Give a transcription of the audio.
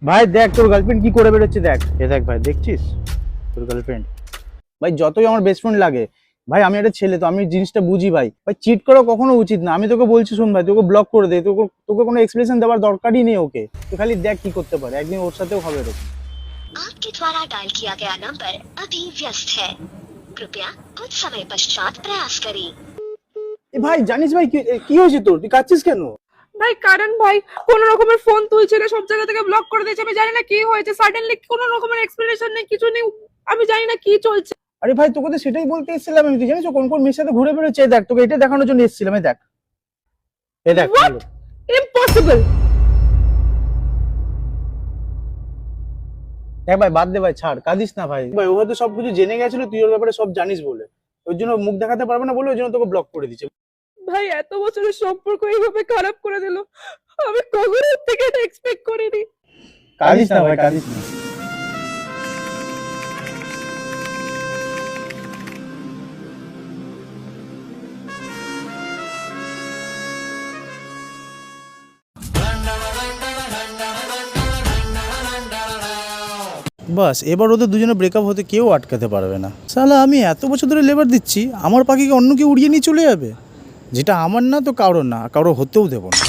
ভাই দেখ তোর গার্লফ্রেন্ড কি করে বেরোচ্ছে, দেখ দেখ ভাই, দেখছিস তোর গার্লফ্রেন্ড। ভাই যতই আমার বেস্ট ফ্রেন্ড লাগে ভাই, আমি একটা ছেলে, তো আমি জিনিসটা বুঝি ভাই। ভাই চিট করা কখনো উচিত না। আমি তোকে বলছি শোন ভাই, তোকে ব্লক করে দে, তোকে তোকে কোনো এক্সপ্লেনেশন দেওয়ার দরকারই নেই ওকে। তো খালি দেখ কি করতে পারে, একদিন ওর সাথেও হবে এরকম। आपके द्वारा डायल किया गया नंबर अभी व्यस्त है, कृपया कुछ समय पश्चात प्रयास करें। এ ভাই জানিস ভাই কি হয়েছে তোর, তুই কাঁদছিস কেন? ভাই কারণ ভাই কোন রকমের ফোন তুলছে না, সব জায়গা থেকে ব্লক করে দিয়েছে। আমি জানি না কি হয়েছে, সাডেনলি কোনো রকমের এক্সপ্লেনেশন নেই, কিছু নেই। আমি জানি না কি চলছে। আরে ভাই তোকে তো সেটাই বলতে এসেছিলাম আমি, তুই জানিস ও কোন কোন মেয়ের সাথে ঘুরে বেরোচ্ছে। এই দেখ তোকে এটা দেখানোর জন্য এসেছিলাম, এই দেখ এই দেখ। What? ইম্পসিবল। দেখ ভাই বাদ দে ভাই, ছাড়, কাঁদিস না ভাই। ভাই ও হয়তো সবকিছু জেনে গেছিল তুই ওর ব্যাপারে সব জানিস বলে, ওই জন্য মুখ দেখাতে পারবে না বলে ওই জন্য তোকে ব্লক করে দিচ্ছে। ভাই এত বছরের সম্পর্ক এইভাবে খারাপ করে দিল, আমি কখনো ওর থেকে এটা এক্সপেক্ট করিনি। কাঁদিস না ভাই, কাঁদিস না। বাস এবার ওদের দুজনে ব্রেকআপ হতে কেউ আটকাতে পারবে না। শালা আমি এত বছর ধরে লেবার দিচ্ছি, আমার পাখিকে অন্য কেউ উড়িয়ে নিয়ে চলে যাবে। যেটা আমার না তো কারোর না, কারো হতেও দেবো না।